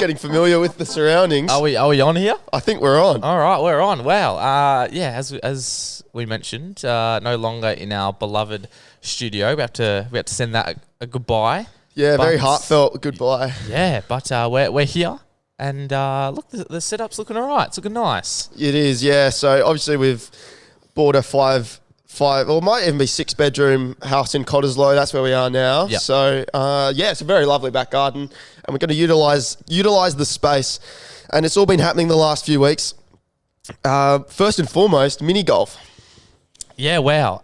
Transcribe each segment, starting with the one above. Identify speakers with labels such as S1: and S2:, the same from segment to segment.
S1: getting familiar with the surroundings.
S2: Are we on here?
S1: I think we're on.
S2: All right, we're on. Wow. As we mentioned, no longer in our beloved studio. We have to send that a goodbye.
S1: Yeah, very heartfelt goodbye.
S2: Yeah, but we're here, and look, the setup's looking all right. It's looking nice.
S1: It is, yeah. So obviously we've bought a five, or might even be 6-bedroom house in Cottesloe. That's where we are now.
S2: Yep.
S1: So it's a very lovely back garden, and we're going to utilize the space. And it's all been happening the last few weeks. First and foremost, mini golf.
S2: Yeah, wow.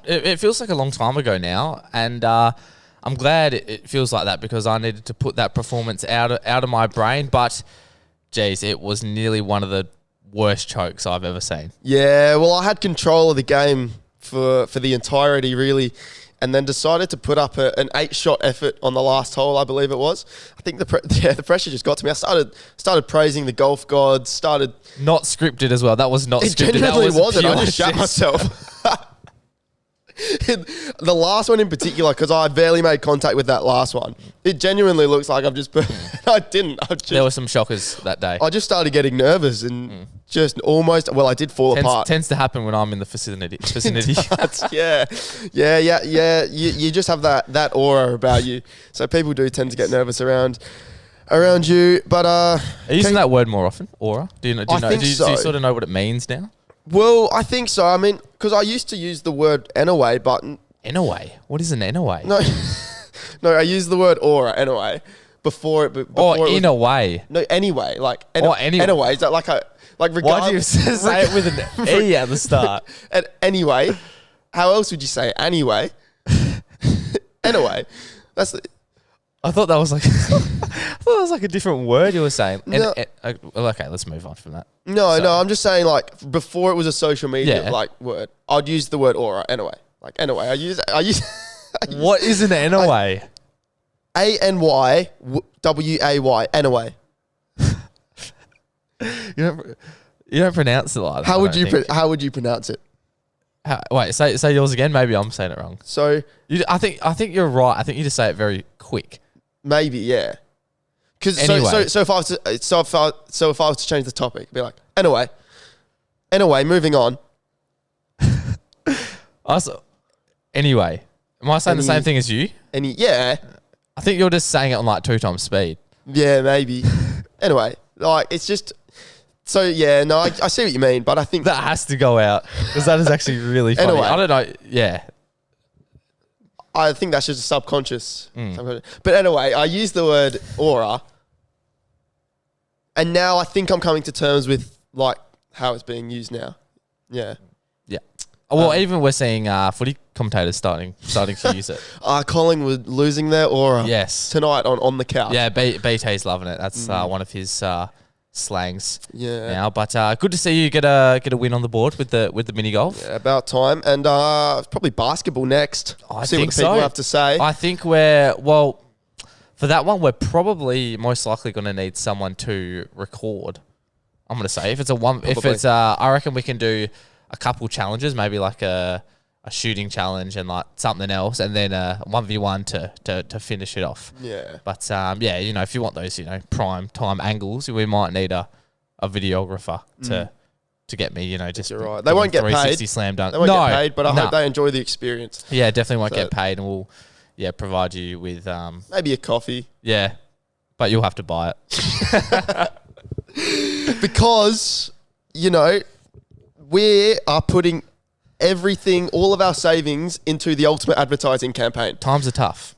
S2: It feels like a long time ago now, and I'm glad it feels like that because I needed to put that performance out of my brain. But, geez, it was nearly one of the worst chokes I've ever seen.
S1: Yeah, well, I had control of the game for the entirety, really, and then decided to put up an 8-shot effort on the last hole, I believe it was. I think the pressure just got to me. I started praising the golf gods, started...
S2: Not scripted as well. That was not scripted.
S1: It genuinely wasn't. I just
S2: shot
S1: shat myself. The last one in particular, because I barely made contact with that last one. It genuinely looks like I've just... I didn't.
S2: There were some shockers that day.
S1: I just started getting nervous and just almost... Well, I did fall apart.
S2: Tends to happen when I'm in the vicinity.
S1: Yeah. You just have that aura about you. So people do tend to get nervous around you. But
S2: are you using that word more often? Aura? Do you sort of know what it means now?
S1: Well, I think so. I mean, because I used to use the word anyway, but...
S2: Anyway? What is an anyway?
S1: No, I used the word aura anyway before it
S2: in a way.
S1: No, anyway. Like,
S2: anyway.
S1: Anyway, is that like a... Like
S2: why do you say it with an E at the start?
S1: Anyway. How else would you say it? Anyway. Anyway. That's...
S2: I thought that was like a different word you were saying.
S1: No.
S2: Okay, let's move on from that.
S1: No, I'm just saying like before it was a social media word, I'd use the word aura anyway. Like anyway, I use
S2: what is an anyway?
S1: ANYWAY anyway.
S2: You don't pronounce it like that.
S1: How would you pronounce it?
S2: Wait, say yours again. Maybe I'm saying it wrong.
S1: So
S2: I think you're right. I think you just say it very quick.
S1: Maybe, yeah. Because
S2: anyway.
S1: so if I was to change the topic, it'd be like anyway, moving on.
S2: Anyway, am I saying the same thing as you?
S1: Yeah.
S2: I think you're just saying it on like 2 times speed.
S1: Yeah, maybe. Anyway, like it's just. So yeah, no, I see what you mean, but I think
S2: that has to go out because that is actually really funny.
S1: Anyway.
S2: I don't know. Yeah.
S1: I think that's just a subconscious. But anyway, I use the word aura, and now I think I'm coming to terms with like how it's being used now. Yeah.
S2: Yeah. Well, even we're seeing footy commentators starting to use it.
S1: Collingwood losing their aura.
S2: Yes.
S1: Tonight on the couch.
S2: Yeah, BT's loving it. That's one of his slangs.
S1: Yeah.
S2: Now, but good to see you get a win on the board with the mini golf.
S1: Yeah, about time. And probably basketball next.
S2: I
S1: see
S2: think
S1: what the people have to say.
S2: I think for that one, we're probably most likely going to need someone to record. I'm going to say I reckon we can do a couple challenges, maybe like a shooting challenge and like something else, and then a 1v1 to finish it off.
S1: Yeah.
S2: But if you want those, prime time angles, we might need a videographer to get me, just
S1: you're right. They won't get
S2: 360
S1: paid.
S2: Slam dunk.
S1: They won't get paid, but I hope they enjoy the experience.
S2: Yeah, definitely won't get paid, and we'll provide you with
S1: maybe a coffee.
S2: Yeah, but you'll have to buy
S1: it because we are putting everything, all of our savings into the ultimate advertising campaign.
S2: Times are tough.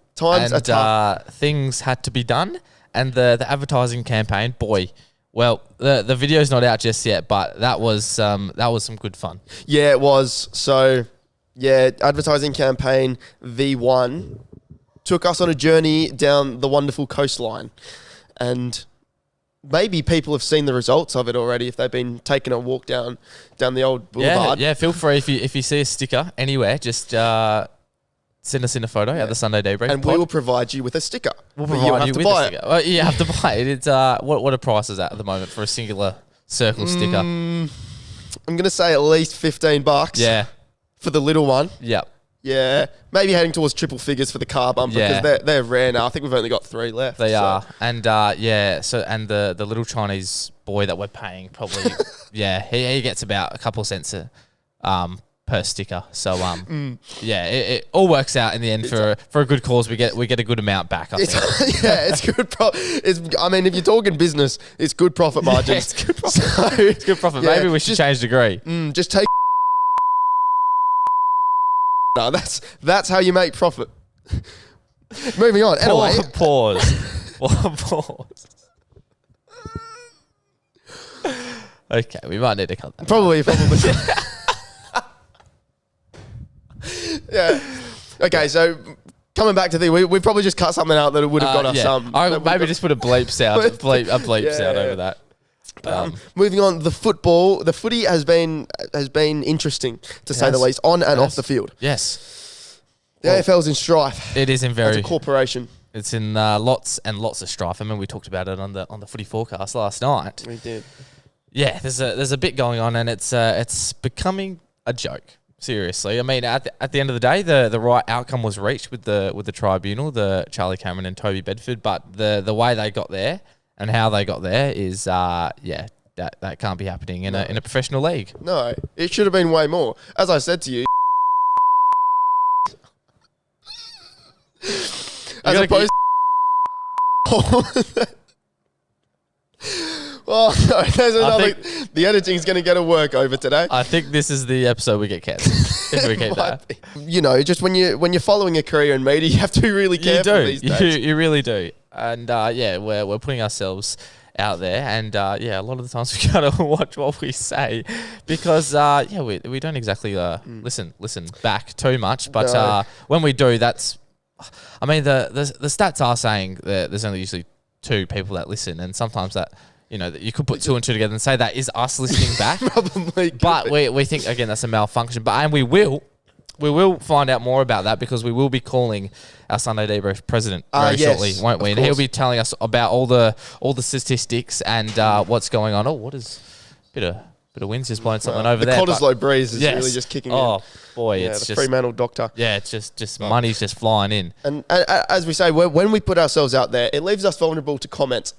S2: Things had to be done, and the advertising campaign, boy. Well, the video's not out just yet, but that was some good fun.
S1: Yeah, it was. So, yeah, advertising campaign V1 took us on a journey down the wonderful coastline, and maybe people have seen the results of it already if they've been taking a walk down the old boulevard.
S2: Yeah, feel free if you see a sticker anywhere, just send us in a photo at the Sunday Debrief.
S1: And we will provide you with a sticker.
S2: We'll provide you with a sticker. Well, you have to buy it. It's what are prices at the moment for a singular circle sticker?
S1: I'm going to say at least $15.
S2: Yeah.
S1: For the little one.
S2: Yep.
S1: Yeah, maybe heading towards triple figures for the car bumper because they're rare now. I think we've only got 3 left.
S2: They are, and and the little Chinese boy that we're paying probably, he gets about a couple of cents per sticker. So it all works out in the end for a good cause. We get a good amount back. I think.
S1: It's good. If you're talking business, it's good profit margins.
S2: It's good profit. It's good profit. Maybe we should change degree.
S1: Just take. No, that's how you make profit. Moving on. Anyway,
S2: pause. Pause. Okay, we might need to cut that.
S1: Probably. Yeah. Okay, so coming back to we probably just cut something out that would have got us some.
S2: Maybe just put a bleep sound. A bleep sound over that.
S1: Moving on, the footy has been interesting to say the least, on and off the field.
S2: Yes,
S1: the AFL's in strife.
S2: It is in very.
S1: As a corporation,
S2: it's in lots and lots of strife. I mean, we talked about it on the footy forecast last night.
S1: We did.
S2: Yeah, there's a bit going on, and it's becoming a joke. Seriously, I mean, at the end of the day, the right outcome was reached with the tribunal, the Charlie Cameron and Toby Bedford, but the way they got there. And how they got there is, that can't be happening in a professional league.
S1: No, it should have been way more. As I said to you, as opposed. Well, no, there's another. The editing's going to get a work over today.
S2: I think this is the episode we get cancelled if we keep that.
S1: You know, just when you're following a career in media, you have to be really careful these days.
S2: You really do. And we're putting ourselves out there, and a lot of the times we gotta watch what we say because we don't exactly listen back too much, but when we do, the stats are saying that there's only usually 2 people that listen, and sometimes that. You know, that you could put 2 and 2 together and say that is us listening back.
S1: Probably.
S2: But we think, again, that's a malfunction. And we will find out more about that because we will be calling our Sunday Debrief president very shortly, won't we? And he'll be telling us about all the statistics and what's going on. Oh, what is bit of wind's just blowing something over there.
S1: The Cottesloe breeze is really just kicking in.
S2: Oh, boy. It's
S1: the
S2: just
S1: Fremantle doctor.
S2: Yeah, it's just money's just flying in.
S1: And as we say, when we put ourselves out there, it leaves us vulnerable to comments.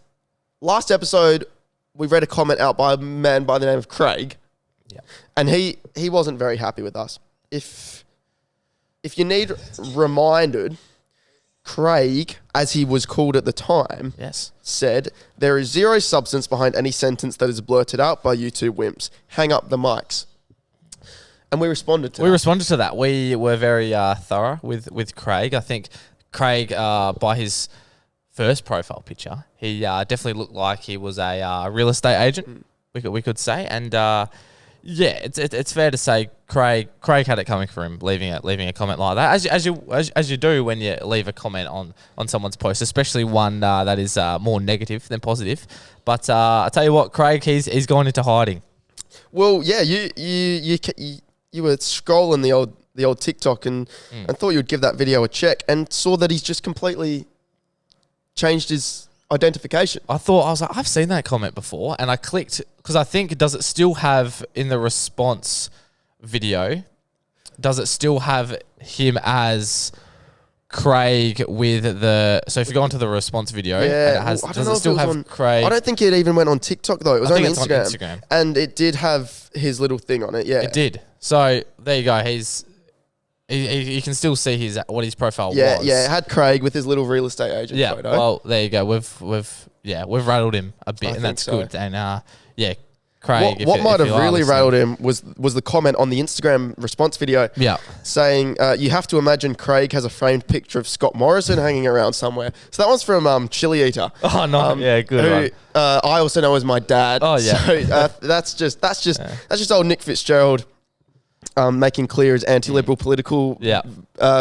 S1: Last episode, we read a comment out by a man by the name of Craig, and he wasn't very happy with us. If you need reminded, Craig, as he was called at the time, said, "There is zero substance behind any sentence that is blurted out by you 2 wimps. Hang up the mics." And we responded to that.
S2: We responded to that. We were very thorough with Craig. I think Craig, by his first profile picture, he definitely looked like he was a real estate agent. We could say, and it's fair to say Craig had it coming for him, leaving a comment like that, as you do when you leave a comment on someone's post, especially one that is more negative than positive. But I tell you what, Craig, he's gone into hiding.
S1: Well, yeah, you were scrolling the old TikTok and thought you'd give that video a check and saw that he's just completely changed his identification.
S2: I was like, I've seen that comment before, and I clicked because I think, does it still have in the response video? Does it still have him as Craig with the? So if you go onto the response video, does it still have Craig?
S1: I don't think it even went on TikTok though. It was on
S2: Instagram,
S1: and it did have his little thing on it. Yeah,
S2: it did. So there you go. You can still see what his profile was.
S1: Yeah, it had Craig with his little real estate agent photo.
S2: Well, there you go. We've rattled him a bit, and that's good. And Craig.
S1: What might have really rattled him was the comment on the Instagram response video.
S2: Yeah,
S1: saying you have to imagine Craig has a framed picture of Scott Morrison hanging around somewhere. So that one's from Chili Eater.
S2: Oh no, good
S1: who,
S2: one.
S1: I also know as my dad.
S2: Oh yeah.
S1: So that's just old Nick Fitzgerald. Making clear his anti-liberal political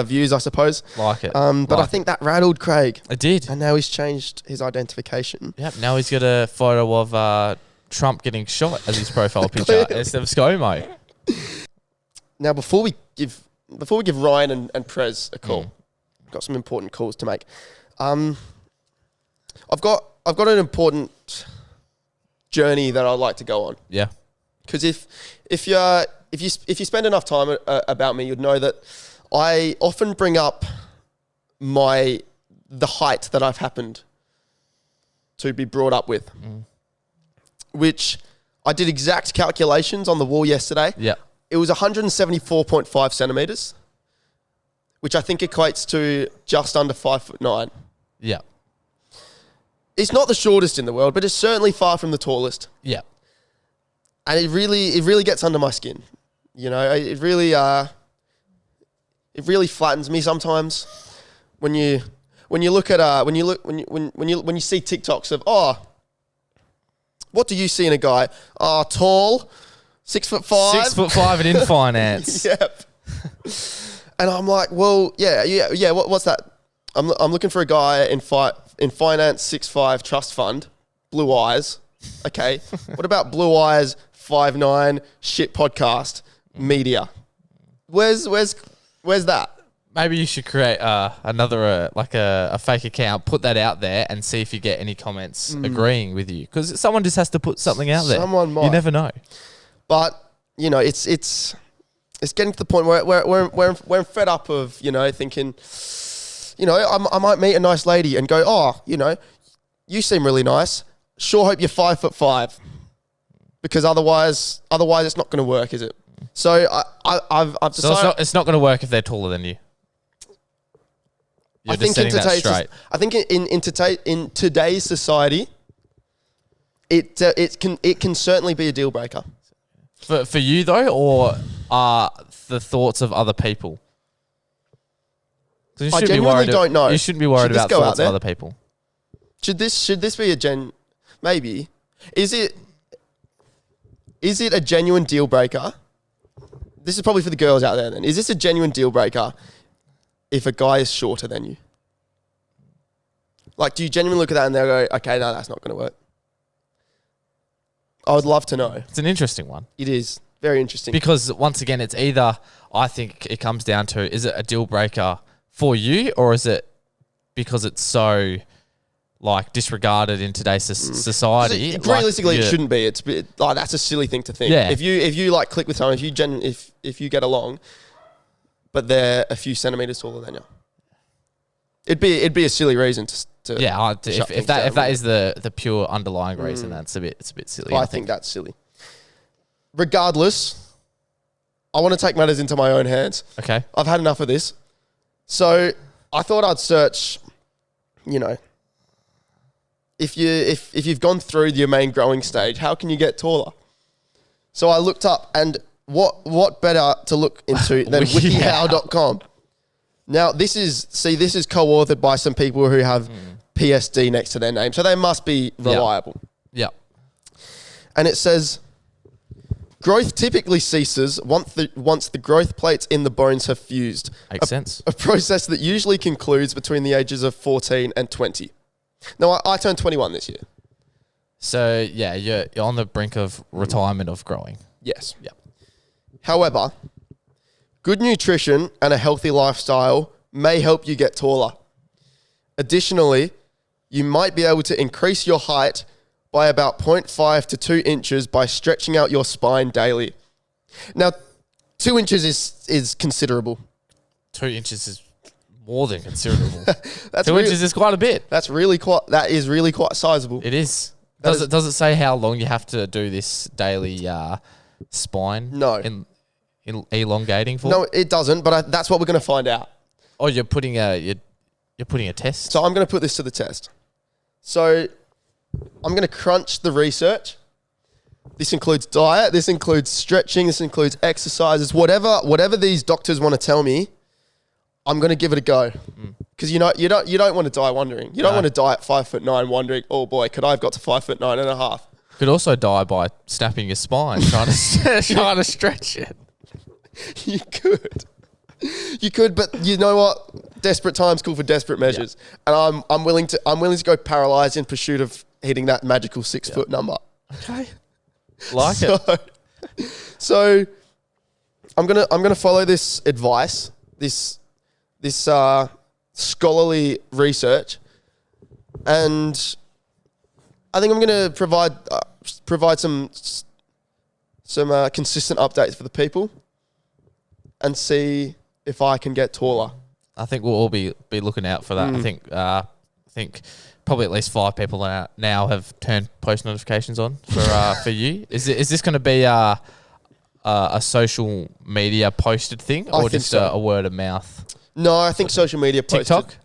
S1: views, I suppose.
S2: Like it.
S1: But I think that rattled Craig.
S2: It did.
S1: And now he's changed his identification.
S2: Yep. Now he's got a photo of Trump getting shot as his profile picture instead of ScoMo.
S1: Now, before we give Ryan and Prez a call, I've got some important calls to make. I've got an important journey that I'd like to go on.
S2: Yeah.
S1: Because if you spend enough time about me, you'd know that I often bring up the height that I've happened to be brought up with, which I did exact calculations on the wall yesterday.
S2: Yeah.
S1: It was 174.5 centimeters, which I think equates to just under 5'9".
S2: Yeah.
S1: It's not the shortest in the world, but it's certainly far from the tallest.
S2: Yeah.
S1: And it really gets under my skin. You know, it really flattens me sometimes when you look at when you see TikToks of what do you see in a guy? Tall, 6'5".
S2: 6'5" and in finance.
S1: Yep. And I'm like, well, yeah. What's that? I'm looking for a guy in finance, 6'5", trust fund, blue eyes. Okay. What about blue eyes, 5'9", shit podcast, media? Where's that?
S2: Maybe you should create another like a fake account, put that out there, and see if you get any comments agreeing with you. Because someone just has to put something out there.
S1: Someone might.
S2: You never know.
S1: But you know, it's getting to the point where we're fed up of, you know, thinking, you know, I might meet a nice lady and go, you know, you seem really nice. Sure hope you're 5'5", because otherwise it's not going to work, is it? So I've decided.
S2: So it's not going to work if they're taller than you. You're just setting that straight.
S1: I think in today's society, it can certainly be a deal breaker.
S2: For you though, or are the thoughts of other people?
S1: I genuinely don't know.
S2: You shouldn't be worried about thoughts of other people.
S1: Should this be maybe? Is it a genuine deal breaker? This is probably for the girls out there then. Is this a genuine deal breaker if a guy is shorter than you? Like, do you genuinely look at that and they'll go, okay, no, that's not going to work? I would love to know.
S2: It's an interesting one.
S1: It is. Very interesting.
S2: Because once again, it's either, I think it comes down to, is it a deal breaker for you, or is it because it's so like disregarded in today's society?
S1: Realistically, it shouldn't be. It's like, that's a silly thing to think.
S2: Yeah.
S1: If you like click with someone, if you get along, but they're a few centimeters taller than you, it'd be a silly reason to
S2: yeah. If that is the pure underlying reason, it's a bit silly.
S1: I think that's silly. Regardless, I want to take matters into my own hands.
S2: Okay.
S1: I've had enough of this. So I thought I'd search, you know, if you've gone through your main growing stage, how can you get taller? So I looked up, and what better to look into than wikihow.com. Now, this is co-authored by some people who have PSD next to their name, so they must be reliable.
S2: Yeah.
S1: And it says, growth typically ceases once the growth plates in the bones have fused.
S2: Makes sense.
S1: A process that usually concludes between the ages of 14 and 20. Now, I turned 21 this year.
S2: So, yeah, you're on the brink of retirement of growing.
S1: Yes.
S2: Yeah.
S1: However, good nutrition and a healthy lifestyle may help you get taller. Additionally, you might be able to increase your height by about 0.5 to 2 inches by stretching out your spine daily. Now, 2 inches is considerable.
S2: 2 inches is more than considerable.
S1: 2
S2: inches is quite a bit.
S1: That is really quite sizable.
S2: It is. Does it say how long you have to do this daily spine?
S1: No.
S2: Elongating for?
S1: No, it doesn't. But that's what we're going to find out.
S2: Oh, you're putting a test.
S1: So I'm going to put this to the test. So I'm going to crunch the research. This includes diet. This includes stretching. This includes exercises. Whatever these doctors want to tell me, I'm going to give it a go. Because you don't want to die wondering. You don't want to die at 5'9" wondering, oh boy, could I have got to 5'9.5"?
S2: Could also die by snapping your spine trying to stretch it.
S1: You could, but you know what? Desperate times call for desperate measures, and I'm willing to go paralyzed in pursuit of hitting that magical 6 foot number.
S2: Okay, it.
S1: So I'm gonna follow this advice, this scholarly research, and I think I'm gonna provide some consistent updates for the people, and see if I can get taller.
S2: I think we'll all be looking out for that. I think probably at least 5 people now have turned post notifications on for you. Is this going to be a social media posted thing, or just a word of mouth?
S1: No, I think social media posted.
S2: TikTok?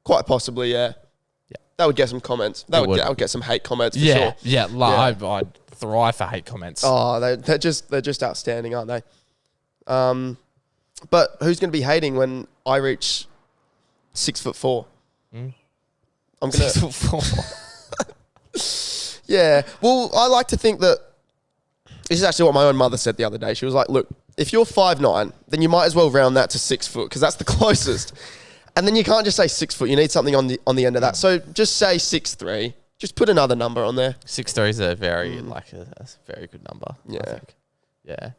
S1: Quite possibly, yeah.
S2: Yeah.
S1: That would get some comments. I would get some hate comments for sure.
S2: Yeah, I'd thrive for hate comments.
S1: Oh, they're just outstanding, aren't they? But who's going to be hating when I reach 6'4"? I'm gonna
S2: 6'4".
S1: Yeah. Well, I like to think that this is actually what my own mother said the other day. She was like, "Look, if you're 5'9", then you might as well round that to 6 foot because that's the closest." And then you can't just say 6 foot. You need something on the end of that. So just say 6'3". Just put another number on there.
S2: 6'3" is a very that's a very good number.
S1: Yeah.
S2: I think. Yeah.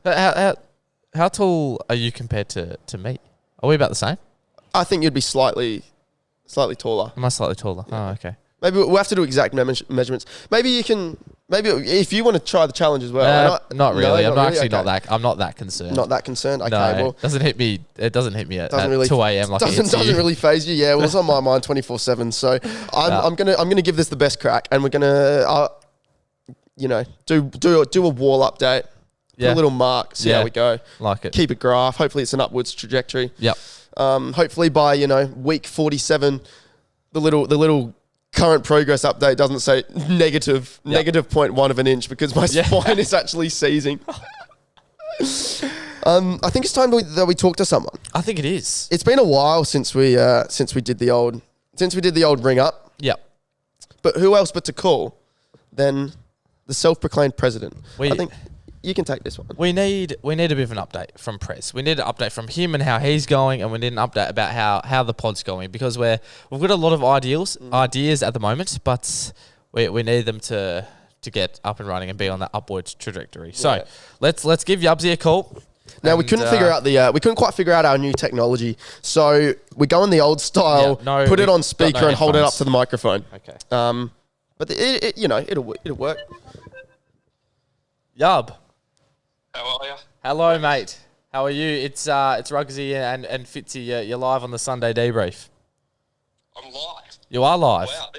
S2: But how tall are you compared to me? Are we about the same?
S1: I think you'd be slightly taller.
S2: Am I slightly taller?
S1: Yeah.
S2: Oh, okay.
S1: Maybe we'll have to do exact measurements. Maybe if you want to try the challenge as well.
S2: Not really.
S1: No,
S2: I'm not that concerned.
S1: Not that concerned. Okay,
S2: no,
S1: well,
S2: it doesn't hit me at 2 a.m. like
S1: doesn't really phase you. Yeah, well, it's on my mind 24/7. So I'm gonna give this the best crack, and we're gonna do a wall update. Put a little mark. See how we go.
S2: Like it.
S1: Keep a graph. Hopefully, it's an upwards trajectory.
S2: Yep.
S1: Hopefully by week 47, the little current progress update doesn't say negative 0.1 of an inch because my spine is actually seizing. I think it's time that we talk to someone.
S2: I think it is.
S1: It's been a while since we did the old ring up.
S2: Yep.
S1: But who else but to call than the self-proclaimed president? I think you can take this one.
S2: We need a bit of an update from Prez. We need an update from him and how he's going, and we need an update about how the pod's going because we've got a lot of ideas at the moment, but we need them to get up and running and be on that upward trajectory. So let's give Yubsy a call.
S1: Now we couldn't quite figure out our new technology, so we go in the old style, put it on speaker and hold it up to the microphone.
S2: Okay.
S1: But it'll work.
S2: Yub.
S3: How are you?
S2: Hello, mate. How are you? It's Rugsy and Fitzy. You're live on the Sunday Debrief.
S3: I'm live.
S2: You are live.
S3: Wow.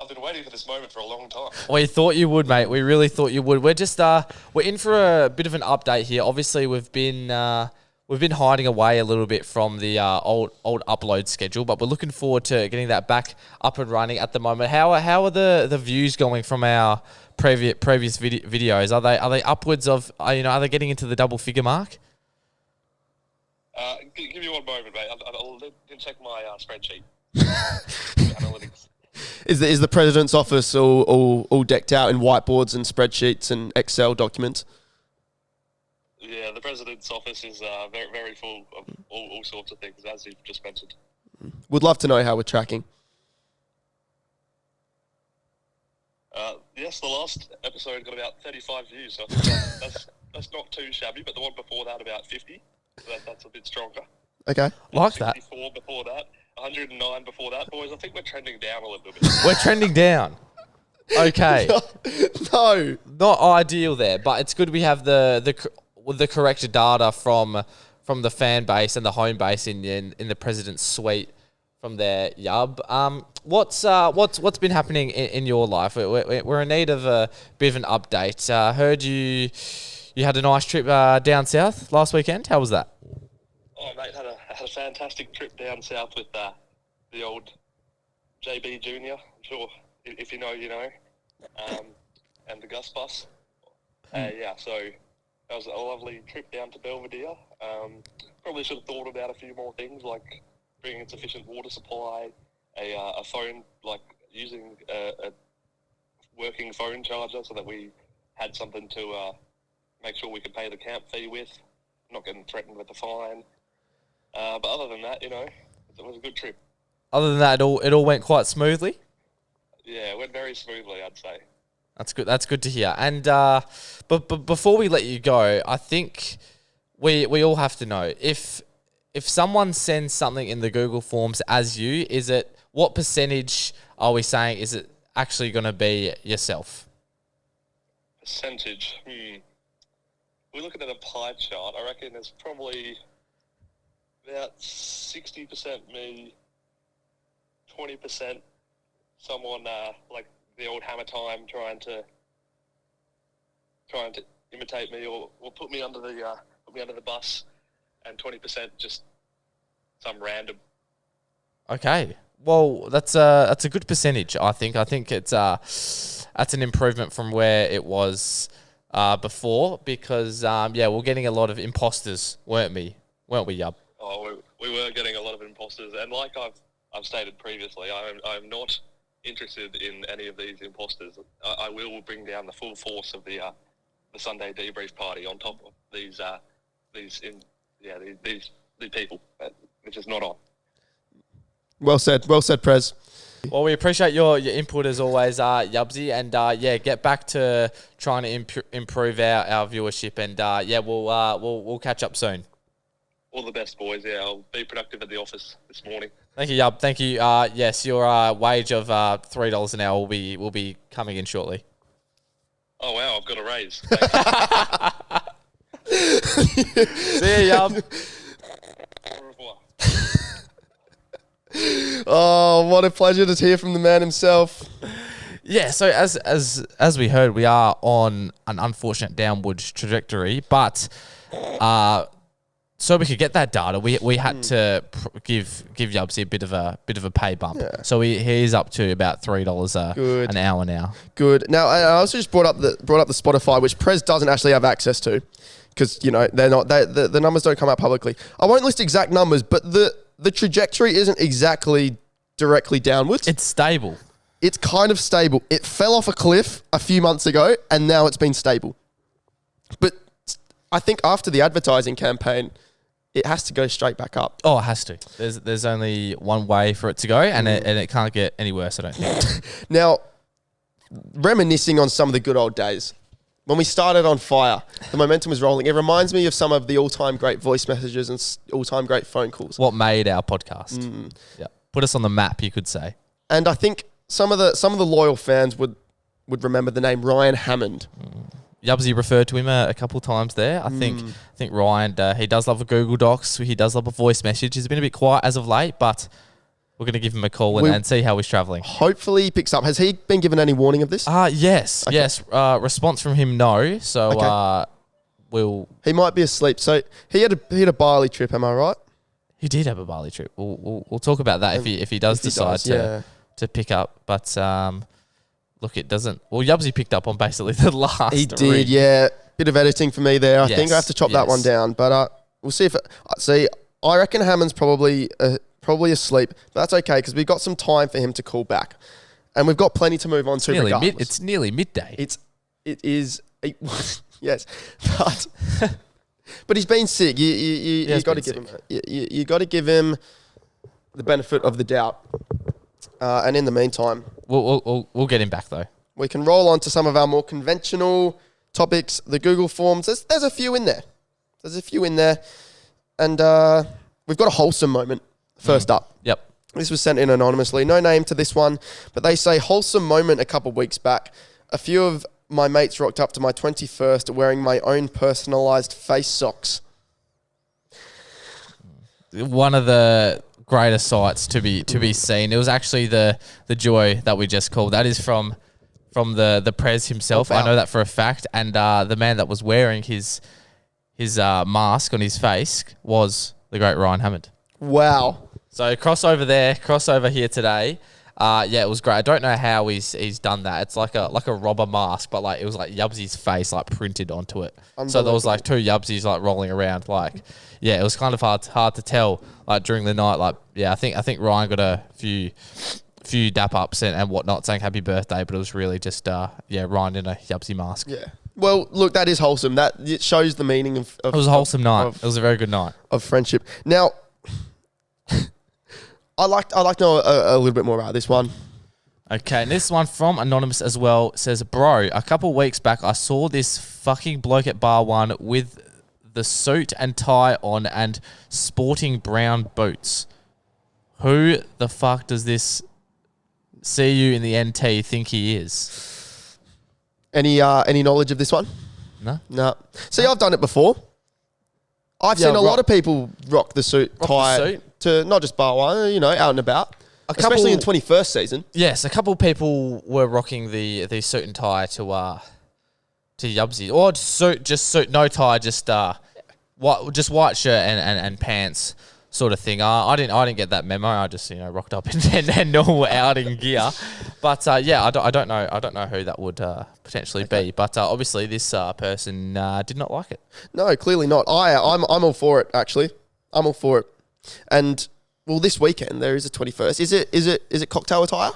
S3: I've been waiting for this moment for a long time.
S2: We thought you would, mate. We really thought you would. We're just we're in for a bit of an update here. Obviously, we've been hiding away a little bit from the old upload schedule, but we're looking forward to getting that back up and running at the moment. How are the views going from our previous videos? Are they upwards of are they getting into the double figure mark?
S3: Give me one moment, mate. I'll check my spreadsheet. Analytics.
S1: Is the president's office all decked out in whiteboards and spreadsheets and Excel documents?
S3: Yeah, the president's office is very, very full of all sorts of things, as you've just mentioned.
S1: Would love to know how we're tracking.
S3: Yes, the last episode got about 35 views, so I think that's not too shabby, but the one before that about 50, so that's a bit stronger.
S1: Okay.
S2: Like that.
S3: 64 before that, 109 before that. Boys, I think we're trending down a little bit.
S2: We're trending down. Okay.
S1: No.
S2: Not ideal there, but it's good we have the correct data from the fan base and the home base in the president's suite from there. Yub. What's been happening in your life? We're in need of a bit of an update. Heard you had a nice trip down south last weekend. How was that?
S3: Oh, mate, had a fantastic trip down south with the old JB Junior. I'm sure if you know, you know, and the Gus bus. So that was a lovely trip down to Belvedere. Probably should have thought about a few more things like bringing a sufficient water supply, a phone, like using a working phone charger so that we had something to make sure we could pay the camp fee with, not getting threatened with a fine. But other than that, it was a good trip.
S2: Other than that, it all went quite smoothly?
S3: Yeah, it went very smoothly, I'd say.
S2: That's good. That's good to hear. And but before we let you go, I think we all have to know if someone sends something in the Google Forms as you, what percentage are we saying is it actually going to be yourself?
S3: Percentage. we're looking at a pie chart, I reckon there's probably about 60% me, 20% someone like the old Hammer Time trying to imitate me or put me under the bus, and 20% just some random.
S2: Okay. Well, that's a good percentage, I think. I think it's that's an improvement from where it was before because we're getting a lot of imposters, weren't we, Yub?
S3: Oh, we were getting a lot of imposters, and like I've stated previously, I'm not interested in any of these imposters. I will bring down the full force of the Sunday Debrief party on top of these people, which is not on.
S1: Well said, Prez.
S2: Well, we appreciate your input as always, Yubsy, and get back to trying to improve our viewership, and we'll catch up soon.
S3: All the best, boys. Yeah, I'll be productive at the office this morning.
S2: Thank you, Yub. Thank you. Yes, your wage of $3 an hour will be coming in shortly.
S3: Oh wow, I've got a raise.
S2: See ya, Yub.
S3: Au revoir.
S1: Oh, what a pleasure to hear from the man himself.
S2: Yeah, so as we heard, we are on an unfortunate downward trajectory, but so we could get that data, we had to give Yubsy a bit of a pay bump. Yeah. So he's up to about $3 an hour now. Good.
S1: Now I also just brought up the Spotify, which Prez doesn't actually have access to, because they're not the numbers don't come out publicly. I won't list exact numbers, but the trajectory isn't exactly directly downwards.
S2: It's stable.
S1: It's kind of stable. It fell off a cliff a few months ago, and now it's been stable. But I think after the advertising campaign, it has to go straight back up.
S2: Oh, it has to. There's only one way for it to go, and it can't get any worse, I don't think.
S1: Now, reminiscing on some of the good old days, when we started on fire, the momentum was rolling. It reminds me of some of the all-time great voice messages and all-time great phone calls.
S2: What made our podcast? Yeah, put us on the map, you could say.
S1: And I think some of the loyal fans would remember the name Ryan Hammond.
S2: Yubsy referred to him a couple of times there. I think Ryan, he does love a Google Docs. He does love a voice message. He's been a bit quiet as of late, but we're going to give him a call and see how he's travelling.
S1: Hopefully he picks up. Has he been given any warning of this?
S2: Yes. Okay. Yes. Response from him, no. So okay.
S1: He might be asleep. So he had a Bali trip, am I right?
S2: He did have a Bali trip. We'll talk about that if he does decide to pick up. But look, it doesn't. Well, Yubsy picked up on basically the last.
S1: He did, yeah. Bit of editing for me there. I think I have to chop that one down. But we'll see if I reckon Hammond's probably asleep. But that's okay because we've got some time for him to call back, and we've got plenty to move on to.
S2: It's nearly midday.
S1: It is. Yes, but he's been sick. You got to give him. You got to give him the benefit of the doubt. And in the meantime,
S2: we'll get him back though.
S1: We can roll on to some of our more conventional topics. The Google Forms. There's a few in there. And we've got a wholesome moment. First up.
S2: Yep.
S1: This was sent in anonymously. No name to this one, but they say wholesome moment a couple of weeks back. A few of my mates rocked up to my 21st wearing my own personalised face socks.
S2: One of the greatest sights to be seen. It was actually the joy that we just called. That is from the Prez himself. I know that for a fact. And the man that was wearing his mask on his face was the great Ryan Hammond.
S1: Wow.
S2: So crossover here today. It was great. I don't know how he's done that. It's like a robber mask, but like it was like Yubsy's face like printed onto it. So there was like two Yubsys like rolling around. Like, yeah, it was kind of hard to tell like during the night. Like, yeah, I think Ryan got a few dap ups and whatnot saying happy birthday, but it was really just Ryan in a Yubsy mask.
S1: Yeah. Well, look, that is wholesome. That it shows the meaning of
S2: it was a wholesome night. It was a very good night
S1: of friendship. Now, I like to know a little bit more about this one.
S2: Okay, and this one from Anonymous as well says, bro, a couple of weeks back I saw this fucking bloke at Bar 1 with the suit and tie on and sporting brown boots. Who the fuck does this see you in the NT think he is?
S1: Any knowledge of this one? No. See, I've done it before. I've seen a lot of people rock the suit tie to not just bar one, out and about. Especially in 21st season.
S2: Yes, a couple of people were rocking the suit and tie to Yubsy. Or just suit, no tie, just white shirt and pants sort of thing. I didn't get that memo. I just rocked up in normal outing gear. But I don't know who that would potentially be. But obviously this person did not like it.
S1: No, clearly not. I'm all for it. Actually, I'm all for it. And this weekend there is a 21st. Is it cocktail attire?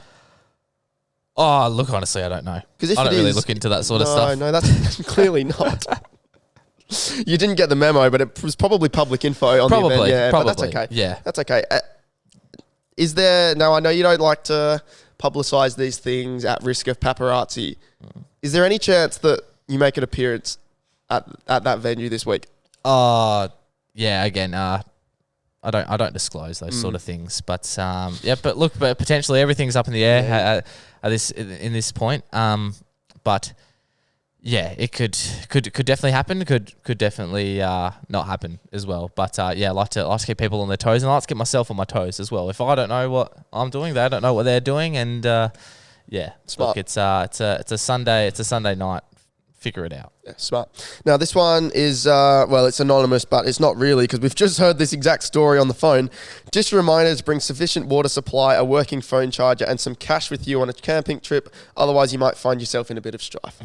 S2: Oh, look, honestly, I don't know. Because I don't really look into that sort of stuff.
S1: No, that's clearly not. You didn't get the memo, but it was probably public info on the event. Yeah,
S2: probably.
S1: But that's okay.
S2: Yeah.
S1: That's okay. Is there... Now, I know you don't like to publicise these things at risk of paparazzi. Is there any chance that you make an appearance at that venue this week?
S2: Yeah, again, I don't disclose those sort of things. But, but potentially everything's up in the air at this point. But... yeah, it could definitely happen. Could definitely not happen as well. But I like to keep people on their toes, and I like to keep myself on my toes as well. If I don't know what I'm doing, they don't know what they're doing, and
S1: smart.
S2: Look, it's a Sunday night. Figure it out.
S1: Yeah, smart. Now this one is it's anonymous, but it's not really because we've just heard this exact story on the phone. Just a reminder to bring sufficient water supply, a working phone charger, and some cash with you on a camping trip. Otherwise, you might find yourself in a bit of strife.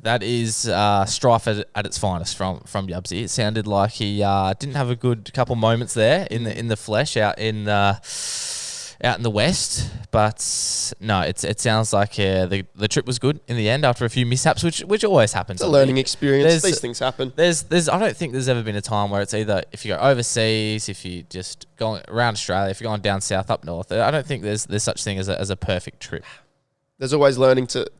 S2: That is strife at its finest from Yubsy. It sounded like he didn't have a good couple moments there in the flesh out in the west, but no, it sounds like the trip was good in the end after a few mishaps, which always happens.
S1: It's a learning experience. These things happen.
S2: There's I don't think there's ever been a time where it's either if you go overseas, if you just going around Australia, if you're going down south, up north. I don't think there's such thing as a perfect trip.
S1: There's always learning to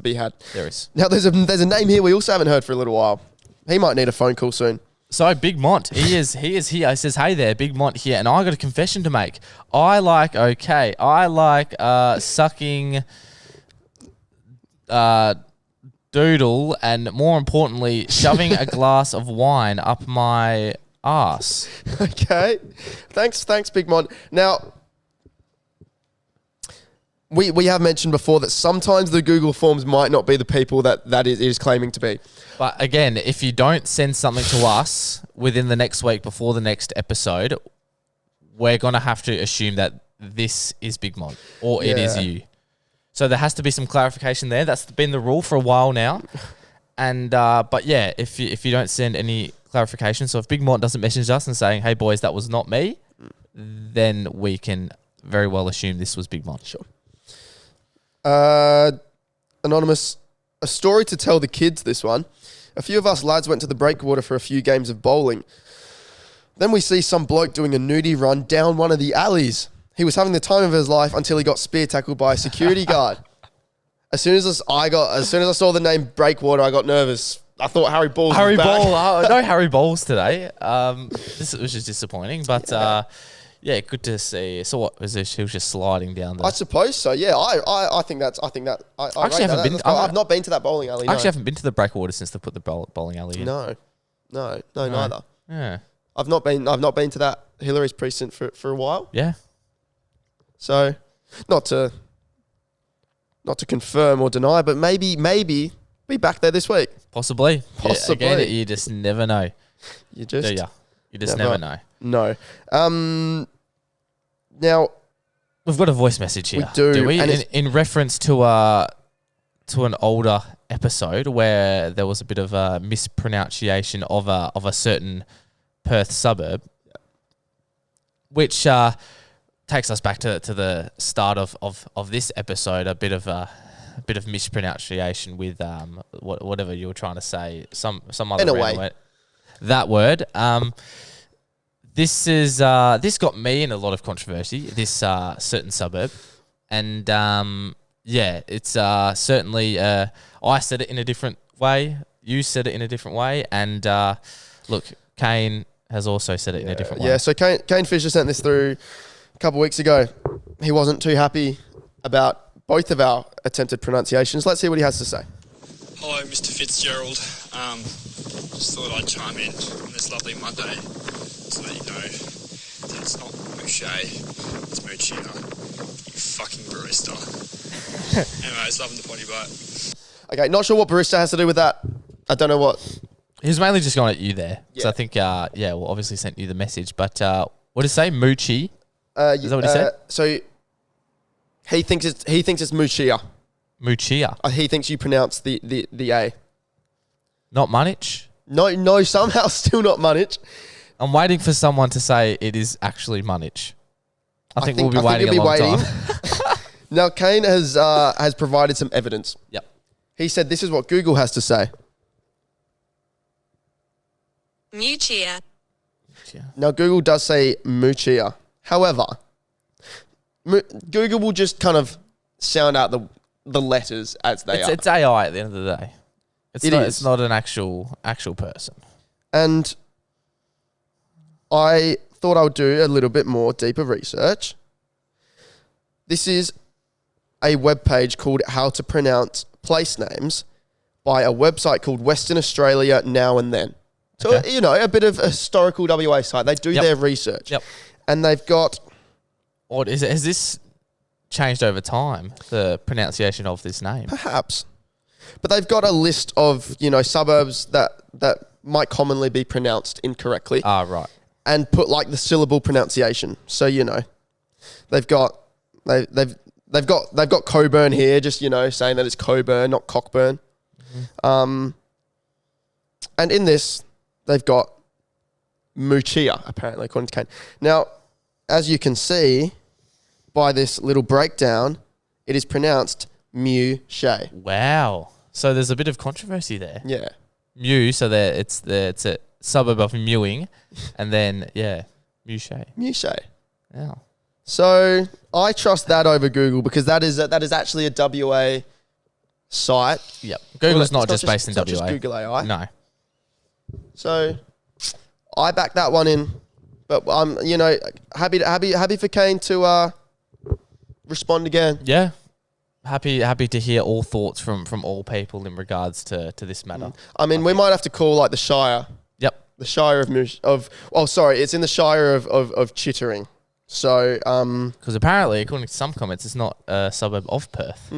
S1: be had.
S2: There is.
S1: Now, there's a name here we also haven't heard for a little while. He might need a phone call soon.
S2: So, Big Mont, he is here. He says, hey there, Big Mont here. And I got a confession to make. I like sucking doodle and, more importantly, shoving a glass of wine up my ass.
S1: Okay. Thanks, Big Mont. Now... We have mentioned before that sometimes the Google Forms might not be the people that is claiming to be.
S2: But again, if you don't send something to us within the next week before the next episode, we're going to have to assume that this is Big Mon or it is you. So there has to be some clarification there. That's been the rule for a while now. And but yeah, if you don't send any clarification, so if Big Mon doesn't message us and saying, "Hey boys, that was not me," then we can very well assume this was Big Mon.
S1: Sure. Anonymous, a story to tell the kids, this one. A few of us lads went to the breakwater for a few games of bowling. Then we see some bloke doing a nudie run down one of the alleys. He was having the time of his life until he got spear tackled by a security guard. As soon as I saw the name breakwater, I got nervous. I thought Harry Balls was back.
S2: No Harry Balls today. This was just disappointing, but... yeah, good to see. So what was this? He was just sliding down there.
S1: I suppose so. Yeah, I think that. I actually haven't been. I've not been to that bowling alley.
S2: I actually haven't been to the breakwater since they put the bowling alley in.
S1: No, neither.
S2: Yeah,
S1: I've not been to that Hillary's precinct for a while.
S2: Yeah.
S1: So, not to confirm or deny, but maybe be back there this week.
S2: Possibly.
S1: Possibly.
S2: Yeah, again, you just never know.
S1: You just
S2: never know.
S1: No. Now,
S2: we've got a voice message here.
S1: We do
S2: we? In reference to an older episode where there was a bit of a mispronunciation of a certain Perth suburb, which takes us back to the start of this episode. A bit of mispronunciation with whatever you were trying to say. Some other
S1: in a way.
S2: That word. This got me in a lot of controversy, this certain suburb. And, it's certainly... I said it in a different way. You said it in a different way. And, look, Kane has also said it in a different way.
S1: Yeah, so Kane Fisher sent this through a couple of weeks ago. He wasn't too happy about both of our attempted pronunciations. Let's see what he has to say.
S4: Hi, Mr. Fitzgerald. Just thought I'd chime in on this lovely Monday to let you know that it's not Mouche, it's Moochia. You fucking barista. Anyways, loving the potty bite.
S1: Okay, not sure what barista has to do with that. I don't know what.
S2: He was mainly just going at you there.
S1: Yeah.
S2: So I think, well, obviously sent you the message. But what did it say? Moochie? Is that what he said?
S1: So he thinks it's Moochia.
S2: Moochia.
S1: He thinks you pronounce the A.
S2: Not Munich?
S1: No, somehow still not Munich.
S2: I'm waiting for someone to say it is actually Munich. I think we'll be waiting a
S1: you'll be
S2: long time.
S1: Now, Kane has provided some evidence.
S2: Yep.
S1: He said this is what Google has to say.
S5: Muchia.
S1: Now, Google does say Moochia. However, Google will just kind of sound out the letters as they are.
S2: It's AI at the end of the day.
S1: It is.
S2: It's not an actual person.
S1: And I thought I would do a little bit more deeper research. This is a webpage called How to Pronounce Place Names by a website called Western Australia Now and Then. So,
S2: Okay.
S1: a bit of a historical WA site. They do
S2: Yep.
S1: their research.
S2: Yep.
S1: And they've got...
S2: Or has this changed over time, the pronunciation of this name?
S1: Perhaps. But they've got a list of, suburbs that might commonly be pronounced incorrectly.
S2: Ah, right.
S1: And put like the syllable pronunciation. So, they've got Coburn here, just, saying that it's Coburn, not Cockburn.
S2: Mm-hmm.
S1: And in this, they've got Moochia, apparently, according to Kane. Now, as you can see by this little breakdown, it is pronounced Mew-shay.
S2: Wow. So there's a bit of controversy there.
S1: Yeah.
S2: Mew, so it's a suburb of Mewing, and then Mewshay.
S1: Mew-shay.
S2: Yeah.
S1: So I trust that over Google because that is actually a WA site.
S2: Yep. Google's
S1: It's
S2: not just based in
S1: it's not
S2: WA.
S1: just Google AI.
S2: No.
S1: So I back that one in, but I'm happy for Kane to respond again.
S2: Yeah. Happy to hear all thoughts from all people in regards to this matter.
S1: I mean, we might have to call like the Shire.
S2: Yep.
S1: The Shire it's in the Shire of Chittering. So
S2: Because apparently, according to some comments, it's not a suburb of Perth.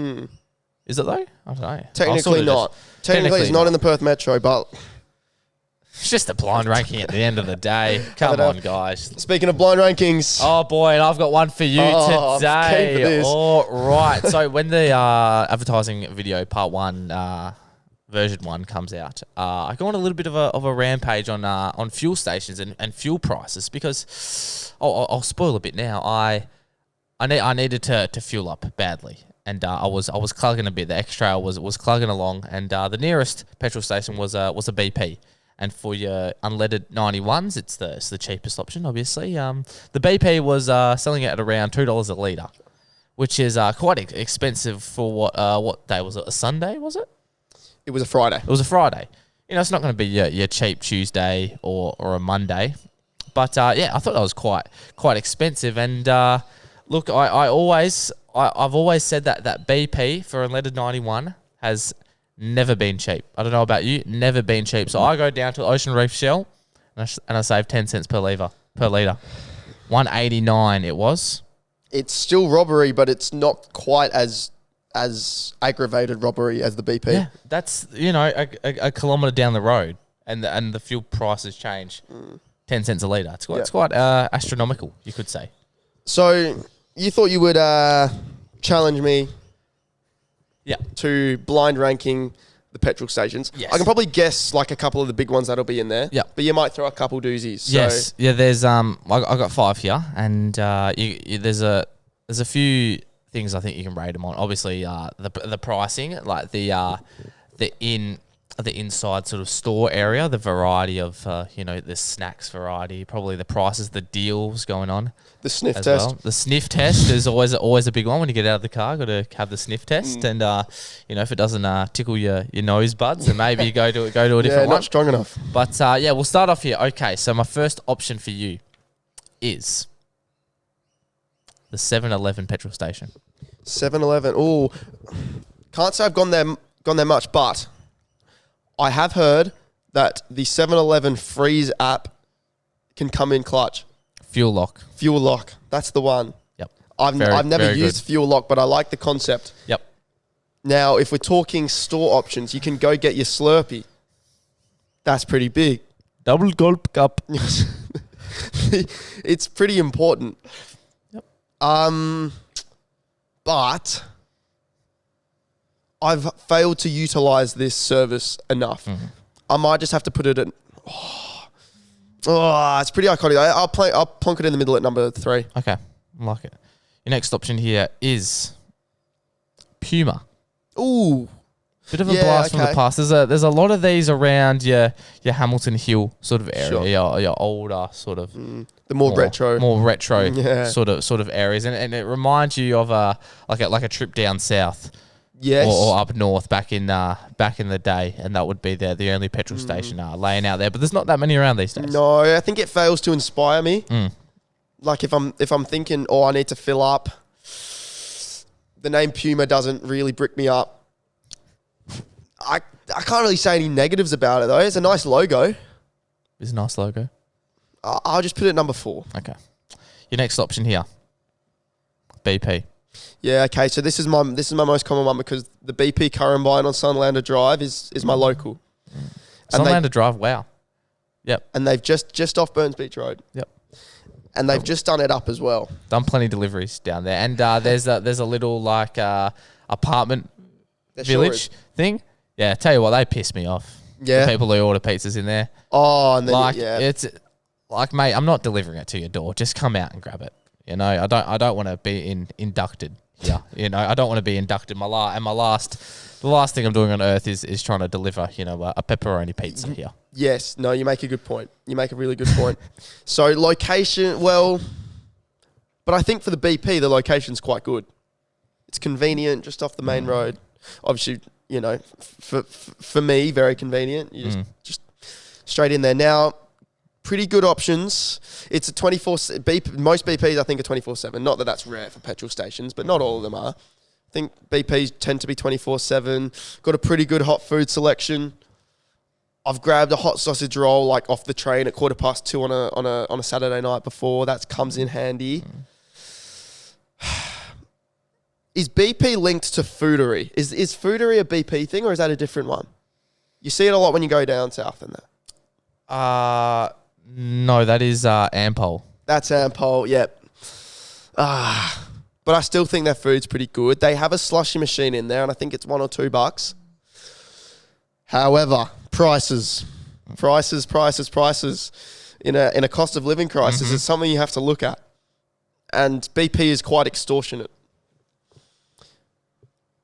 S2: Is it though? I don't know.
S1: technically not. Technically, it's not in the Perth Metro, but
S2: It's just a blind ranking at the end of the day. Come on, guys.
S1: speaking of blind rankings,
S2: Oh boy, and I've got one for you
S1: I'm keen for
S2: today.
S1: this.
S2: All right. So when the advertising video part 1, version 1 comes out, I go on a little bit of a rampage on fuel stations and fuel prices because I'll spoil a bit now. I needed to fuel up badly. And I was clugging a bit. The X-Trail was clugging along, and the nearest petrol station was a BP. And for your unleaded 91s, it's the cheapest option, obviously. The BP was selling it at around $2 a litre, which is quite expensive for what day was it? A Sunday, was it?
S1: it was a Friday.
S2: It was a Friday. It's not going to be your cheap Tuesday or a Monday. But I thought that was quite expensive. And look, I've always said that BP for unleaded 91 has never been cheap. I don't know about you, never been cheap. So I go down to Ocean Reef Shell and I save 10 cents per litre. $1.89 it was.
S1: It's still robbery, but it's not quite as aggravated robbery as the BP.
S2: Yeah, that's a kilometre down the road, and the fuel prices change 10 cents a litre. It's quite astronomical, you could say.
S1: So you thought you would challenge me
S2: Yeah.
S1: to blind ranking the petrol stations.
S2: Yes.
S1: I can probably guess like a couple of the big ones that'll be in there.
S2: Yeah.
S1: But you might throw a couple doozies. So
S2: Yes. Yeah. There's I got 5 here, and there's a few things I think you can rate them on. Obviously, the pricing, like the inside sort of store area, the variety of the snacks variety, probably the prices, the deals going on.
S1: the sniff
S2: As
S1: test.
S2: well. The sniff test is always a big one when you get out of the car. Got to have the sniff test, and if it doesn't tickle your nose buds, then maybe you go to a different
S1: Yeah,
S2: one.
S1: not strong enough.
S2: But we'll start off here. Okay, so my first option for you is the 7-Eleven petrol station.
S1: 7-Eleven. Oh, can't say I've gone there much, but I have heard that the 7-Eleven Freeze app can come in clutch.
S2: Fuel lock.
S1: Fuel lock. That's the one.
S2: Yep.
S1: I've never
S2: very
S1: used
S2: good.
S1: fuel lock, but I like the concept.
S2: Yep.
S1: Now, if we're talking store options, you can go get your Slurpee. That's pretty big.
S2: Double gulp cup.
S1: It's pretty important.
S2: Yep.
S1: But I've failed to utilize this service enough.
S2: Mm-hmm.
S1: I might just have to put it in. Oh, it's pretty iconic. I'll plonk it in the middle at number 3.
S2: Okay. I like it. Your next option here is Puma.
S1: Ooh.
S2: Bit of a blast from the past. There's a lot of these around your Hamilton Hill sort of area,
S1: Sure.
S2: your older sort of
S1: The more retro. Yeah.
S2: sort of areas, and it reminds you of like a trip down south,
S1: Yes.
S2: or up north back in the day, and that would be the only petrol station laying out there. But there's not that many around these days.
S1: No, I think it fails to inspire me.
S2: Mm.
S1: Like if I'm thinking, I need to fill up, the name Puma doesn't really brick me up. I can't really say any negatives about it though. It's a nice logo.
S2: It's a nice logo.
S1: I'll just put it at number 4.
S2: Okay. Your next option here, BP.
S1: Yeah, okay. So this is my most common one because the BP Currumbine on Sunlander Drive is my local.
S2: Sunlander Drive. Wow. Yep.
S1: And they've just off Burns Beach Road.
S2: Yep.
S1: And they've just done it up as well.
S2: Done plenty of deliveries down there, and there's a little like apartment
S1: There
S2: village thing. Yeah, tell you what, they piss me off.
S1: Yeah.
S2: The people who order pizzas in there.
S1: Oh, and then
S2: Like
S1: yeah.
S2: it's like, mate, I'm not delivering it to your door. Just come out and grab it. You know, I don't want to be inducted here. You know, I don't want to be inducted. The last thing I'm doing on earth is trying to deliver, a pepperoni pizza here.
S1: Yes. No, you make a good point. You make a really good point. So location, well, but I think for the BP, the location's quite good. It's convenient, just off the main road. Obviously, for me, very convenient. You just straight in there. Now, pretty good options. It's a 24. Most BPs I think are 24/7. Not that that's rare for petrol stations, but not all of them are. I think BPs tend to be 24/7. Got a pretty good hot food selection. I've grabbed a hot sausage roll like off the train at 2:15 on a Saturday night before. That comes in handy. Is BP linked to Foodery? Is Foodery a BP thing or is that a different one? You see it a lot when you go down south and that.
S2: No, that is Ampol.
S1: That's Ampol, yep. But I still think their food's pretty good. They have a slushy machine in there and I think it's $1 or $2. However, prices. In a cost of living crisis is something you have to look at. And BP is quite extortionate.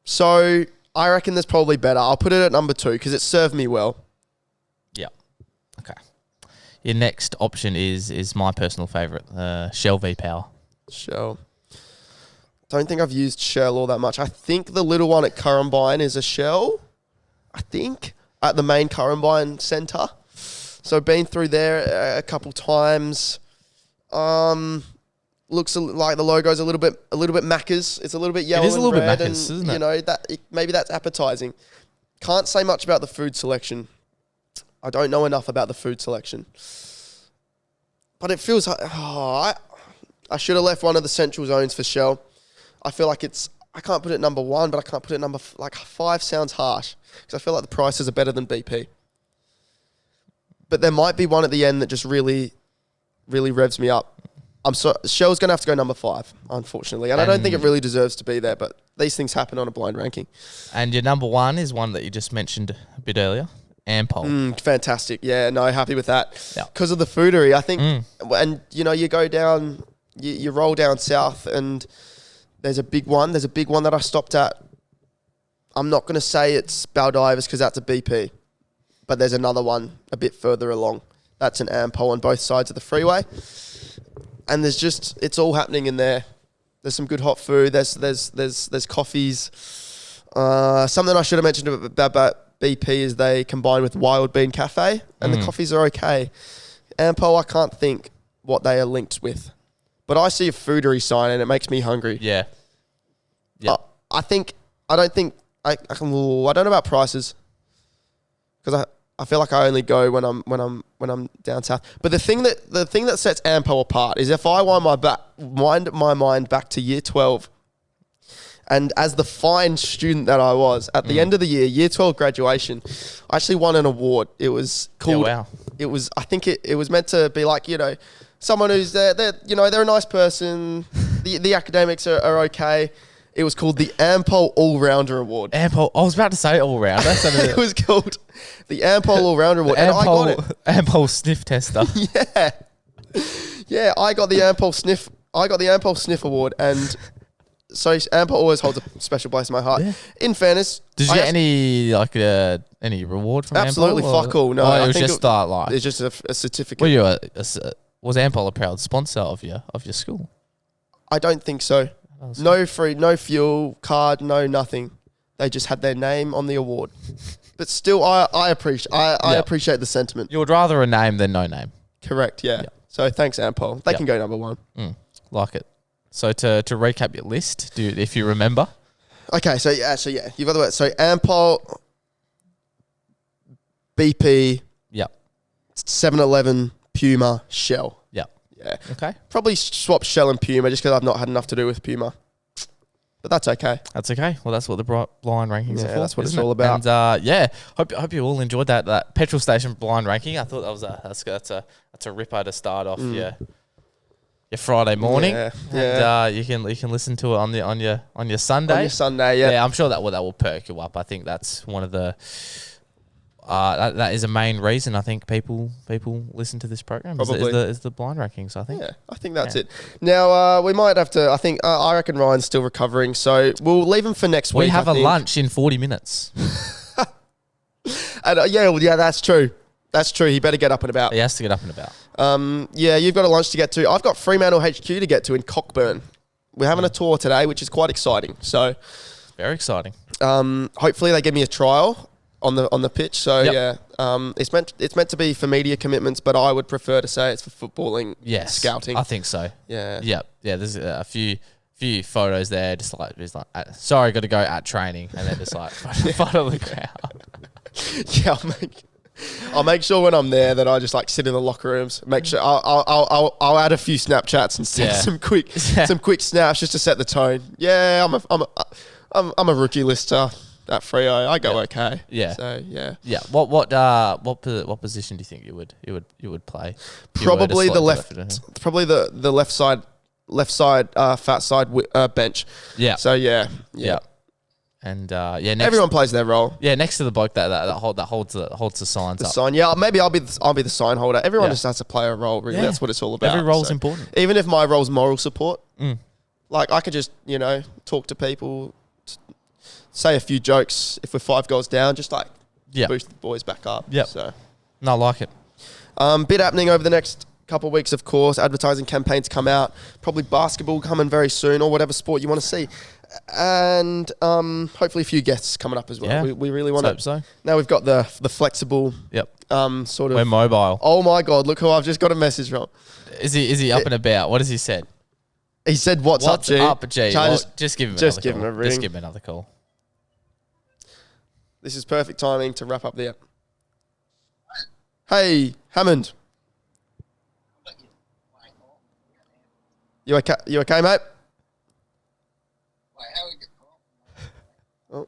S1: So I reckon there's probably better. I'll put it at number 2 because it served me well.
S2: Yeah. Okay. Your next option is my personal favourite, Shell V-Power.
S1: Shell. Don't think I've used Shell all that much. I think the little one at Currumbine is a Shell. I think at the main Currumbine Centre. So been through there a couple times. Looks like the logo's a little bit Macca's. It's a little bit yellow.
S2: It is a little
S1: and red
S2: bit Macca's, isn't it?
S1: Maybe that's appetizing. Can't say much about the food selection. I don't know enough about the food selection. But it feels like I should have left one of the central zones for Shell. I feel like I can't put it number 1, but I can't put it number 5 sounds harsh because I feel like the prices are better than BP. But there might be one at the end that just really, really revs me up. Shell's going to have to go number 5, unfortunately. And I don't think it really deserves to be there, but these things happen on a blind ranking.
S2: And your number 1 is one that you just mentioned a bit earlier, Ampol.
S1: Fantastic. Yeah, no, happy with that.
S2: Yeah.
S1: Because of the foodery, I think, and you go down, you roll down south and there's a big one. There's a big one that I stopped at. I'm not going to say it's Baldivers because that's a BP, but there's another one a bit further along. That's an Ampol on both sides of the freeway. And it's all happening in there. There's some good hot food. There's coffees. Something I should have mentioned about BP is they combine with Wild Bean Cafe, and the coffees are okay. Ampol, I can't think what they are linked with, but I see a foodery sign and it makes me hungry.
S2: Yeah.
S1: I don't know about prices. because I feel like I only go when I'm down south. But the thing that sets Ampo apart is if I wind my mind back to year 12, and as the fine student that I was, at the end of the year 12 graduation, I actually won an award. It was called.
S2: Yeah, wow.
S1: It was. I think it was meant to be like, someone who's they're a nice person. The academics are okay. It was called the Ampol All-Rounder Award.
S2: Ampol. I was about to say all-rounder.
S1: It was called the Ampol All-Rounder Award. And I got it.
S2: Ampol sniff tester.
S1: Yeah. Yeah, I got the Ampol Sniff Award, and so Ampol always holds a special place in my heart. Yeah. In fairness,
S2: did you get any reward from
S1: absolutely
S2: Ampol?
S1: Fuck all. No,
S2: it was just
S1: it's just a certificate.
S2: Was Ampol a proud sponsor of your school?
S1: I don't think so. No fuel card, no nothing. They just had their name on the award. But still, I appreciate the sentiment.
S2: You would rather a name than no name.
S1: Correct. Yeah. Yep. So thanks, Ampol. They can go number one.
S2: Like it. So to recap your list, if you remember.
S1: Okay. So yeah. You've got the word. So Ampol, BP.
S2: Yep.
S1: 7-Eleven, Puma, Shell.
S2: Yep.
S1: Yeah.
S2: Okay.
S1: Probably swap Shell and Puma just because I've not had enough to do with Puma. But that's okay.
S2: That's okay. Well, that's what the blind rankings are for.
S1: That's what it's all about.
S2: And hope you all enjoyed that petrol station blind ranking. I thought that's a ripper to start off your Friday morning.
S1: Yeah.
S2: And you can listen to it on your Sunday.
S1: On your Sunday, yeah.
S2: Yeah, I'm sure that will perk you up. I think that's one of the. That is a main reason I think people listen to this program is the blind rankings, I think.
S1: Yeah, I think that's it. Now, we might have to, I reckon Ryan's still recovering, so we'll leave him for next week.
S2: We have a lunch in 40 minutes.
S1: And, yeah, that's true. That's true. He better get up and about.
S2: He has to get up and about.
S1: Yeah, you've got a lunch to get to. I've got Fremantle HQ to get to in Cockburn. We're having a tour today, which is quite exciting. So,
S2: very exciting.
S1: Hopefully they give me a trial on the pitch. So
S2: yep.
S1: It's meant to be for media commitments, but I would prefer to say it's for footballing, scouting.
S2: I think so.
S1: Yeah.
S2: Yeah. There's a few photos there, just like sorry, got to go at training, and then just like photo the crowd.
S1: Yeah, I'll make sure when I'm there that I just like sit in the locker rooms. Make sure I'll add a few Snapchats and send some quick snaps just to set the tone. Yeah, I'm a rookie lister. At Freo, I go okay.
S2: Yeah.
S1: So yeah.
S2: Yeah. What position do you think you would play?
S1: Probably the left. Probably the left side, fat side bench.
S2: Yeah.
S1: So yeah.
S2: And
S1: everyone plays their role.
S2: Yeah, next to the bloke that holds the signs up.
S1: The sign. Yeah, maybe I'll be the sign holder. Everyone just has to play a role. Really, that's what it's all about.
S2: Every role's important.
S1: Even if my role's moral support, like I could just talk to people. Say a few jokes if we're 5 goals down, just like boost the boys back up.
S2: Yeah.
S1: So,
S2: no, I like it.
S1: Bit happening over the next couple of weeks, of course. Advertising campaigns come out. Probably basketball coming very soon, or whatever sport you want to see. And hopefully a few guests coming up as well.
S2: Yeah.
S1: We really want to.
S2: Hope so.
S1: Now we've got the flexible.
S2: Yep.
S1: Sort of.
S2: We're mobile.
S1: Oh my God! Look who I've just got a message from.
S2: Is he up and about? What has he said?
S1: He said, "What's up, G?"
S2: G? Well, just give him.
S1: Just give him a ring.
S2: Just give him another call.
S1: This is perfect timing to wrap up the app. Hey, Hammond. You okay? You okay, mate? Oh.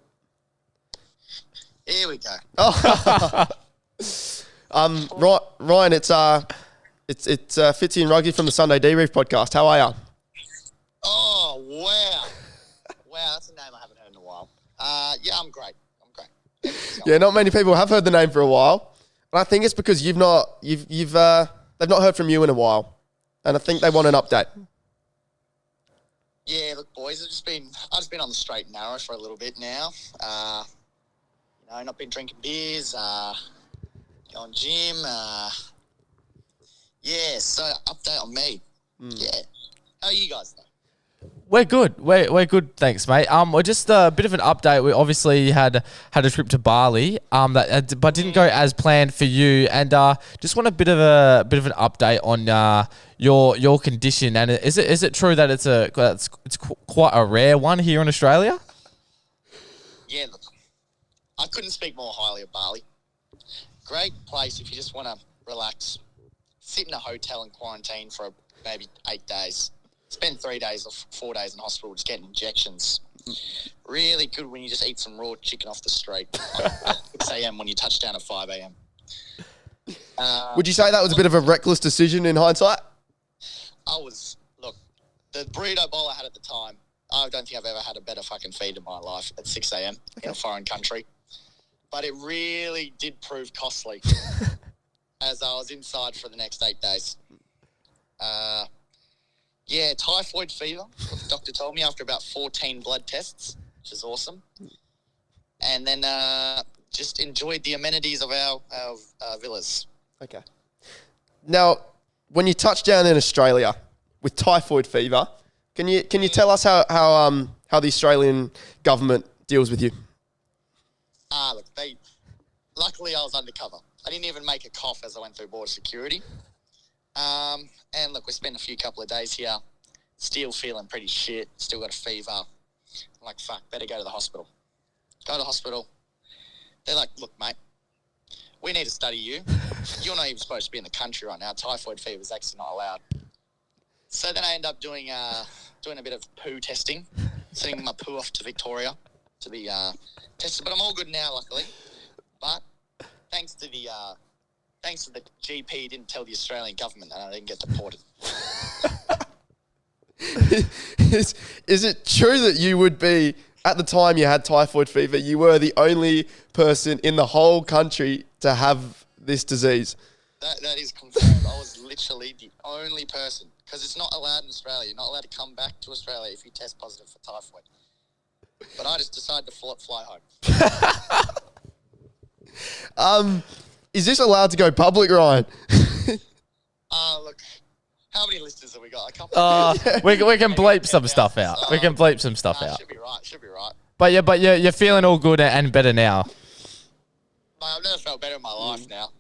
S6: Here we go.
S1: Oh. Ryan, it's Fitzy and Ruggy from the Sunday Debrief Podcast. How are you?
S6: Oh, wow. Wow, that's a name I haven't heard in a while. Yeah, I'm great.
S1: Yeah, not many people have heard the name for a while, and I think it's because they've not heard from you in a while, and I think they want an update.
S6: Yeah, look, boys, I've just been on the straight and narrow for a little bit now. Not been drinking beers, going gym. So update on me. Yeah, how are you guys though?
S2: We're good. We're good. Thanks, mate. We're just a bit of an update. We obviously had a trip to Bali, but didn't go as planned for you. And just want a bit of an update on your condition. And is it true that it's quite a rare one here in Australia?
S6: Yeah, look, I couldn't speak more highly of Bali. Great place if you just want to relax. Sit in a hotel in quarantine for maybe 8 days. Spend 3 days or 4 days in hospital just getting injections. Really good when you just eat some raw chicken off the street at 6 a.m. when you touch down at 5 a.m.
S1: Would you say that was a bit of a reckless decision in hindsight?
S6: Look, the burrito bowl I had at the time, I don't think I've ever had a better fucking feed in my life at 6 a.m. in a foreign country. But it really did prove costly as I was inside for the next 8 days. Typhoid fever, what the doctor told me after about 14 blood tests, which is awesome. And then just enjoyed the amenities of our villas.
S1: Okay. Now, when you touch down in Australia with typhoid fever, can you tell us how the Australian government deals with you?
S6: Look, luckily I was undercover. I didn't even make a cough as I went through border security. And look, we spent a couple of days here, still feeling pretty shit, still got a fever. I'm like, fuck, better go to the hospital. Go to the hospital. They're like, look, mate, we need to study you. You're not even supposed to be in the country right now. Typhoid fever is actually not allowed. So then I end up doing a bit of poo testing, sending my poo off to Victoria to be tested. But I'm all good now, luckily. But thanks to the GP didn't tell the Australian government that I didn't get deported.
S1: Is it true that you would be, at the time you had typhoid fever, you were the only person in the whole country to have this disease?
S6: That is confirmed. I was literally the only person, because it's not allowed in Australia. You're not allowed to come back to Australia if you test positive for typhoid. But I just decided to fly home.
S1: Is this allowed to go public, Ryan?
S6: Look, how many listeners have we got? A couple.
S2: We can bleep some stuff out. We can bleep some stuff out.
S6: Should be right.
S2: But you're feeling all good and better now.
S6: I've never felt better in my life now.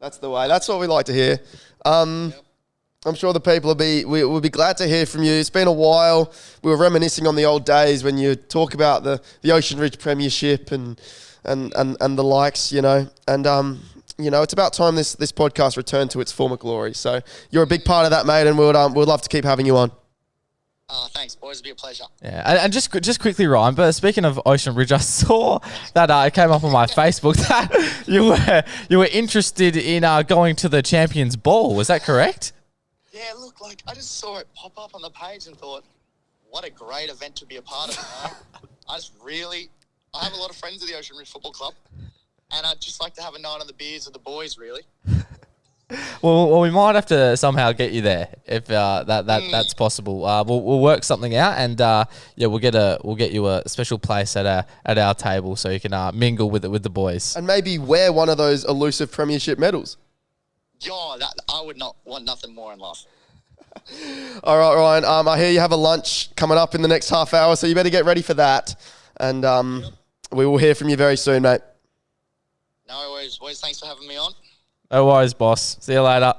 S1: That's the way. That's what we like to hear. I'm sure the people will be glad to hear from you. It's been a while. We were reminiscing on the old days when you talk about the Ocean Ridge Premiership and the likes, you know. And it's about time this podcast returned to its former glory. So you're a big part of that, mate, and we'd love to keep having you on.
S6: Thanks, boys. It'll be a pleasure.
S2: Yeah, and just quickly, Ryan, but speaking of Ocean Ridge, I saw that it came up on my Facebook that you were interested in going to the Champions Ball. Was that correct?
S6: Yeah, look, I just saw it pop up on the page and thought, what a great event to be a part of. You know? I have a lot of friends at the Ocean Ridge Football Club, and I'd just like to have a night on the beers with the boys, really.
S2: Well, we might have to somehow get you there if that's possible. We'll work something out, and we'll get you a special place at our table so you can mingle with the boys,
S1: and maybe wear one of those elusive premiership medals.
S6: Yeah, I would not want nothing more in life.
S1: All right, Ryan. I hear you have a lunch coming up in the next half hour, so you better get ready for that. And we will hear from you very soon, mate.
S6: No worries, boys. Thanks for having me on.
S2: No worries, boss. See you later.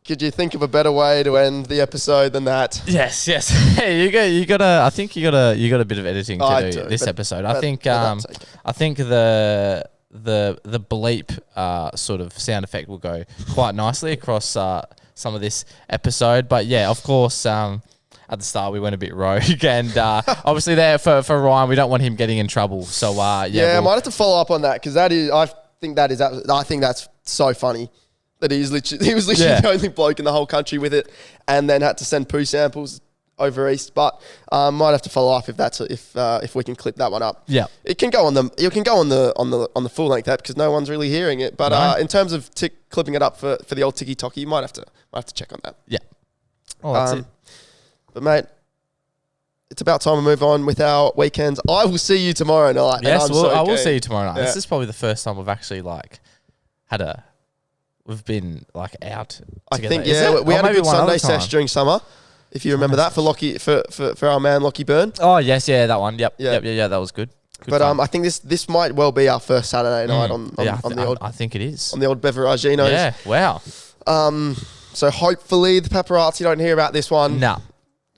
S1: Could you think of a better way to end the episode than that?
S2: Yes. Hey, you got I think you got a bit of editing to do this episode. I think the bleep sort of sound effect will go quite nicely across some of this episode. But yeah, of course, at the start we went a bit rogue, and obviously there for Ryan, we don't want him getting in trouble. So I might
S1: have to follow up on that, because I think that's so funny that he was literally the only bloke in the whole country with it, and then had to send poo samples over east. But might have to follow up if we can clip that one up.
S2: Yeah,
S1: it can go on the full length app, because no one's really hearing it. But in terms of clipping it up for the old Tiki Toki, you might have to check on that.
S2: Yeah. Oh, that's it.
S1: But mate, it's about time we move on with our weekends. I will see you tomorrow night.
S2: Yes, I will see you tomorrow night. Yeah. This is probably the first time we've actually we've been out together.
S1: I think we had a good Sunday sesh during summer. If you remember that for our man Lockie Byrne.
S2: Oh yes, yeah, that one. Yep, that was good.
S1: But I think this might well be our first Saturday night on the old.
S2: I think it is
S1: on the old Beveragino's.
S2: Yeah, wow.
S1: So hopefully the paparazzi don't hear about this one.
S2: No,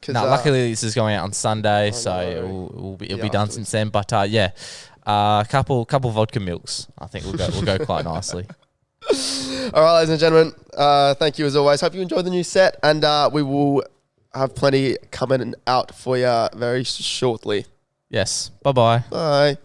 S2: luckily this is going out on Sunday, so it'll be done since then. But A couple vodka milks. I think will go quite nicely.
S1: All right, ladies and gentlemen, thank you as always. Hope you enjoyed the new set, and we will have plenty coming out for you very shortly.
S2: Yes. Bye-bye.
S1: Bye.